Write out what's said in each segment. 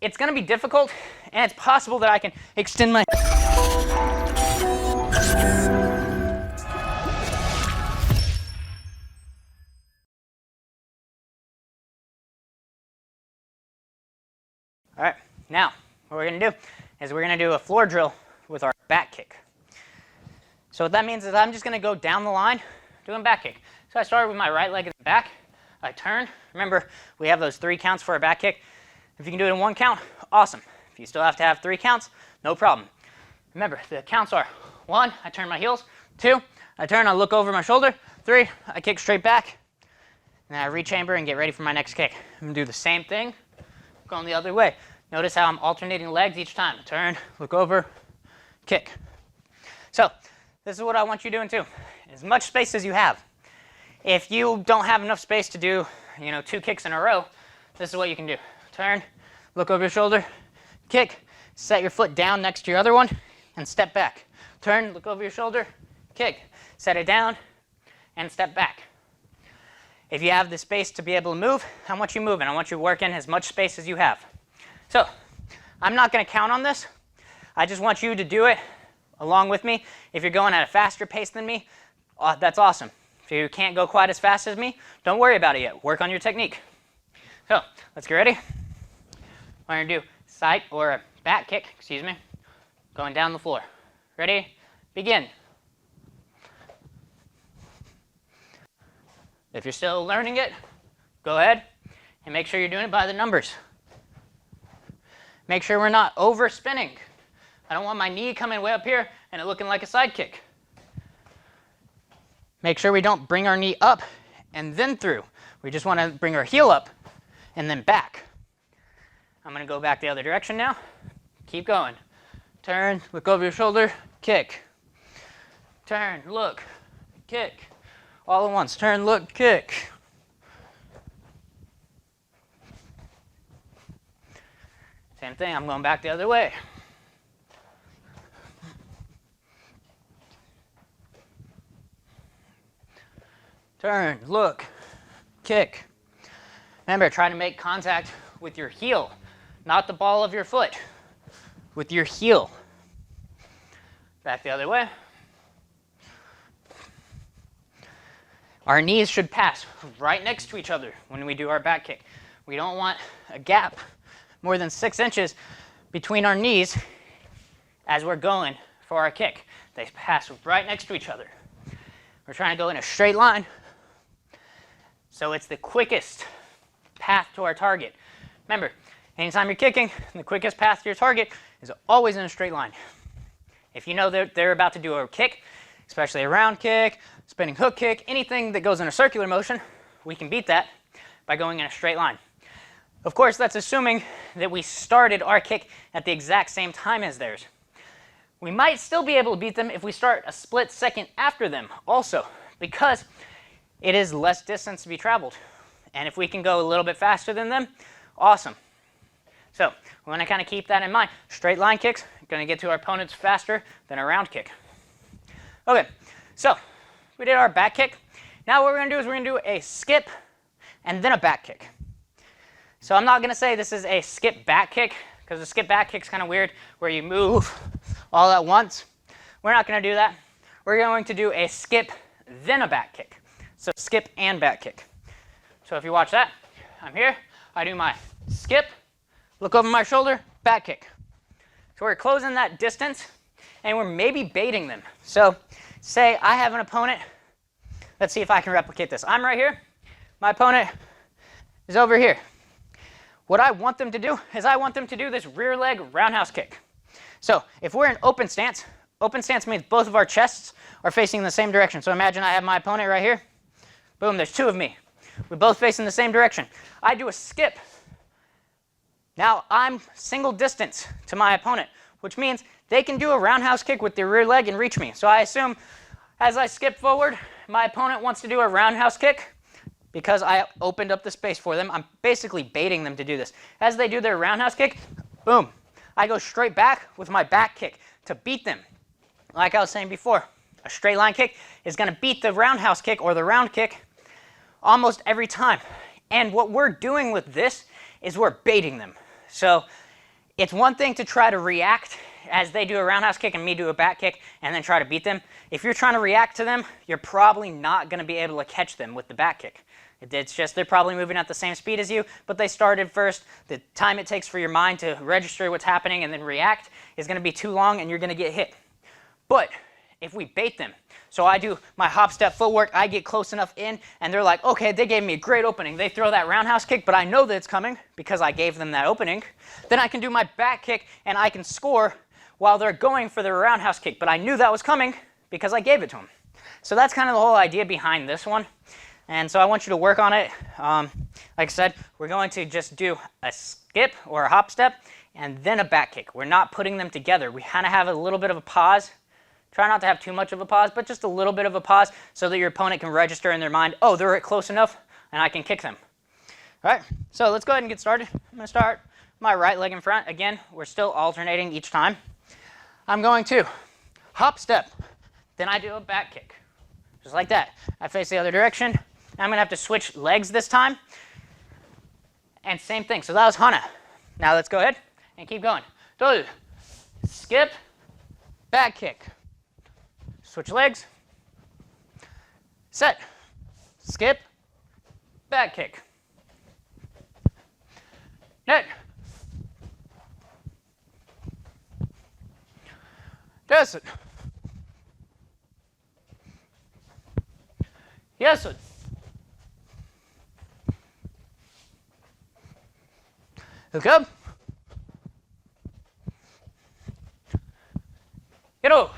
it's going to be difficult, and it's possible that I can extend my... All right, now what we're going to do is we're going to do a floor drill with our back kick. So what that means is I'm just going to go down the line doing back kick. So I start with my right leg in the back. I turn. Remember, we have those 3 counts for our back kick. If you can do it in 1 count, awesome. If you still have to have 3 counts, no problem. Remember, the counts are 1, I turn my heels. 2, I turn, I look over my shoulder. 3, I kick straight back. And I rechamber and get ready for my next kick. I'm going to do the same thing, going the other way. Notice how I'm alternating legs each time. Turn, look over, kick. So this is what I want you doing too. As much space as you have. If you don't have enough space to do, 2 kicks in a row, this is what you can do. Turn, look over your shoulder, kick, set your foot down next to your other one, and step back. Turn, look over your shoulder, kick, set it down, and step back. If you have the space to be able to move, I want you moving. I want you working as much space as you have. So I'm not going to count on this. I just want you to do it along with me. If you're going at a faster pace than me, that's awesome. If you can't go quite as fast as me, don't worry about it yet. Work on your technique. So let's get ready. We're going to do side or a back kick, going down the floor. Ready? Begin. If you're still learning it, go ahead and make sure you're doing it by the numbers. Make sure we're not over spinning. I don't want my knee coming way up here and it looking like a side kick. Make sure we don't bring our knee up and then through. We just want to bring our heel up and then back. I'm going to go back the other direction now. Keep going. Turn, look over your shoulder, kick. Turn, look, kick. All at once. Turn, look, kick. Same thing, I'm going back the other way. Turn, look, kick. Remember, try to make contact with your heel, not the ball of your foot, with your heel. Back the other way. Our knees should pass right next to each other when we do our back kick. We don't want a gap more than 6 inches between our knees as we're going for our kick. They pass right next to each other. We're trying to go in a straight line, so it's the quickest path to our target. Remember, anytime you're kicking, the quickest path to your target is always in a straight line. If you know they're about to do a kick, especially a round kick, spinning hook kick, anything that goes in a circular motion, we can beat that by going in a straight line. Of course, that's assuming that we started our kick at the exact same time as theirs. We might still be able to beat them if we start a split second after them also, because it is less distance to be traveled. And if we can go a little bit faster than them, awesome. So we want to kind of keep that in mind. Straight line kicks are going to get to our opponents faster than a round kick. Okay, so we did our back kick. Now what we're going to do is we're going to do a skip and then a back kick. So I'm not going to say this is a skip back kick, because the skip back kick is kind of weird where you move all at once. We're not going to do that. We're going to do a skip, then a back kick. So skip and back kick. So if you watch that, I'm here. I do my skip, look over my shoulder, back kick. So we're closing that distance, and we're maybe baiting them. So say I have an opponent. Let's see if I can replicate this. I'm right here. My opponent is over here. What I want them to do is I want them to do this rear leg roundhouse kick. So if we're in open stance means both of our chests are facing the same direction. So imagine I have my opponent right here. Boom, there's 2 of me. We both face in the same direction. I do a skip. Now I'm single distance to my opponent, which means they can do a roundhouse kick with their rear leg and reach me. So I assume as I skip forward, my opponent wants to do a roundhouse kick. Because I opened up the space for them, I'm basically baiting them to do this. As they do their roundhouse kick, boom, I go straight back with my back kick to beat them. Like I was saying before, a straight line kick is going to beat the roundhouse kick or the round kick almost every time. And what we're doing with this is we're baiting them. So It's one thing to try to react as they do a roundhouse kick and me do a back kick and then try to beat them. If you're trying to react to them, you're probably not going to be able to catch them with the back kick. It's just they're probably moving at the same speed as you, but they started first. The time it takes for your mind to register what's happening and then react is going to be too long and you're going to get hit. But if we bait them, so I do my hop step footwork, I get close enough in, and they're like, okay, they gave me a great opening. They throw that roundhouse kick, but I know that it's coming because I gave them that opening. Then I can do my back kick and I can score while they're going for their roundhouse kick, but I knew that was coming because I gave it to them. So that's kind of the whole idea behind this one. And so I want you to work on it. Like I said, we're going to just do a skip or a hop step and then a back kick. We're not putting them together. We kind of have a little bit of a pause. Try not to have too much of a pause, but just a little bit of a pause so that your opponent can register in their mind, oh, they're close enough and I can kick them. All right, so let's go ahead and get started. I'm going to start my right leg in front. Again, we're still alternating each time. I'm going to hop step, then I do a back kick, just like that. I face the other direction. I'm going to have to switch legs this time. And same thing. So that was Hana. Now let's go ahead and keep going. Do skip, back kick. Switch legs. Set. Skip, back kick. Net. Yes. Yes. Look up. Get over.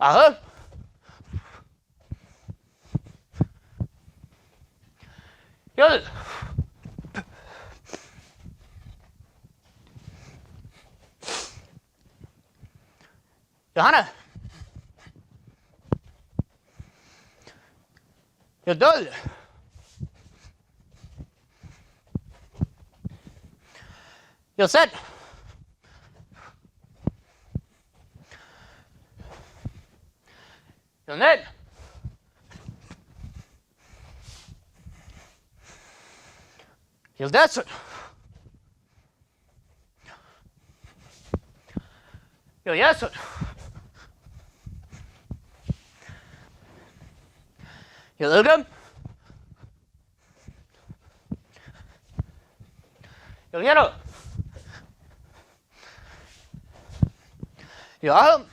Aha. Yes. Johanna. You're done. You're set. You're net. You're desert. You're yes. You're welcome. You're yellow. You're home.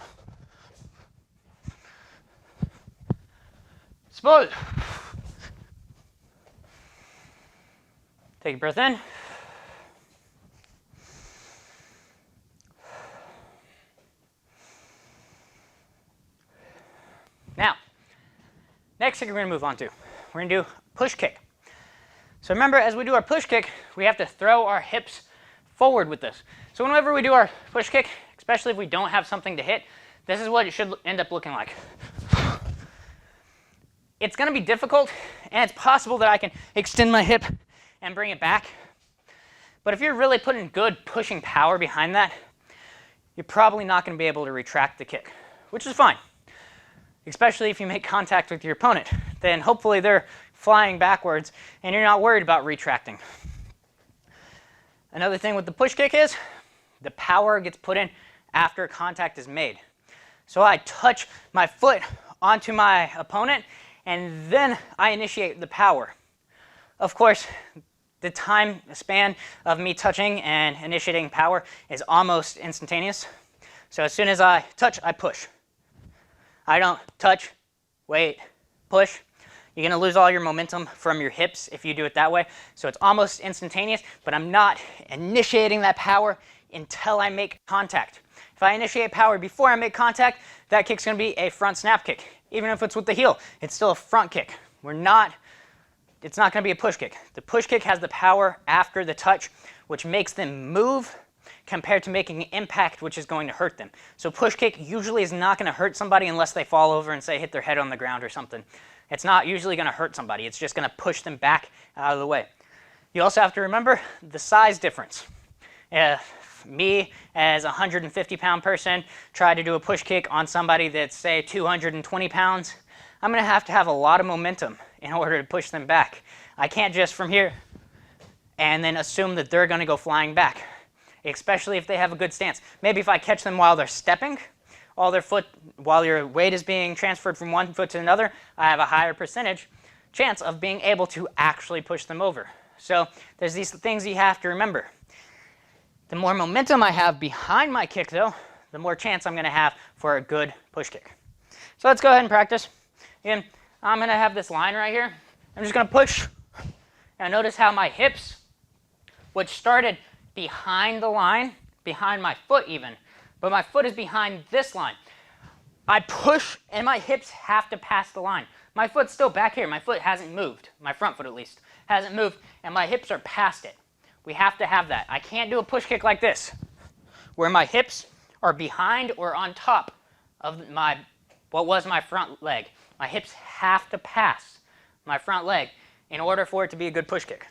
Small. Take a breath in. Now, next thing we're going to move on to, we're going to do push kick. So remember, as we do our push kick, we have to throw our hips forward with this. So whenever we do our push kick, especially if we don't have something to hit, this is what it should end up looking like. It's going to be difficult, and it's possible that I can extend my hip and bring it back. But if you're really putting good pushing power behind that, you're probably not going to be able to retract the kick, which is fine. Especially if you make contact with your opponent. Then hopefully they're flying backwards and you're not worried about retracting. Another thing with the push kick is the power gets put in after contact is made. So I touch my foot onto my opponent and then I initiate the power. Of course, the time span of me touching and initiating power is almost instantaneous. So as soon as I touch, I push. I don't touch, wait, push. You're going to lose all your momentum from your hips if you do it that way. So it's almost instantaneous, but I'm not initiating that power until I make contact. If I initiate power before I make contact, that kick's going to be a front snap kick. Even if it's with the heel, it's still a front kick. It's not going to be a push kick. The push kick has the power after the touch, which makes them move compared to making an impact, which is going to hurt them. So push kick usually is not going to hurt somebody unless they fall over and say hit their head on the ground or something. It's not usually going to hurt somebody. It's just going to push them back out of the way. You also have to remember the size difference. If me, as a 150-pound person, try to do a push kick on somebody that's, say, 220 pounds, I'm going to have a lot of momentum in order to push them back. I can't just from here and then assume that they're going to go flying back, especially if they have a good stance. Maybe if I catch them while they're stepping, while your weight is being transferred from one foot to another, I have a higher percentage chance of being able to actually push them over. So there's these things you have to remember. The more momentum I have behind my kick, though, the more chance I'm going to have for a good push kick. So let's go ahead and practice. Again, I'm going to have this line right here. I'm just going to push. Now notice how my hips, which started behind the line, behind my foot even, but my foot is behind this line. I push and my hips have to pass the line. My foot's still back here. My foot hasn't moved. My front foot at least hasn't moved, and my hips are past it. We have to have that. I can't do a push kick like this, where my hips are behind or on top of what was my front leg. My hips have to pass my front leg in order for it to be a good push kick.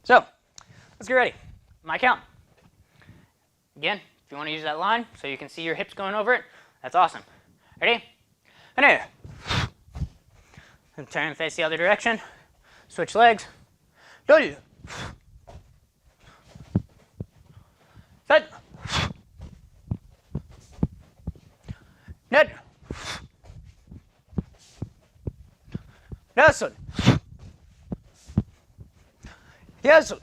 So let's get ready. My count. Again, if you want to use that line so you can see your hips going over it, that's awesome. Ready? And here. And turn and face the other direction. Switch legs. Go. Set. Net. Yes. Yes.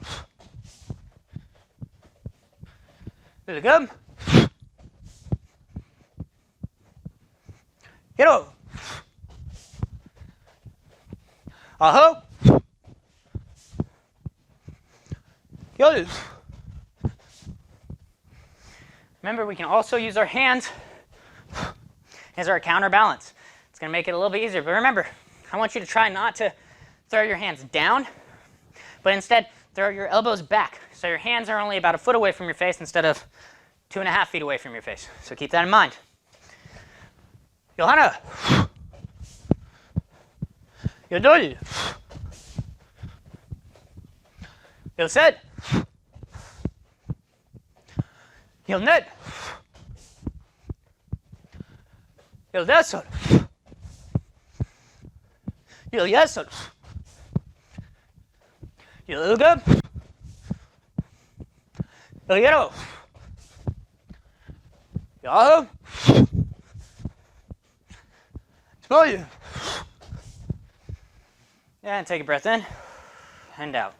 There we go. Get over. Aho. Yo. Remember, we can also use our hands as our counterbalance. It's going to make it a little bit easier. But remember, I want you to try not to throw your hands down, but instead throw your elbows back. So your hands are only about a foot away from your face instead of 2.5 feet away from your face. So keep that in mind. Johanna. Yodol. Yosed. Yolnet. Yodesol. Yolyesol. Yolugab. Yoyero. Yahoo. Smell you. And take a breath in and out.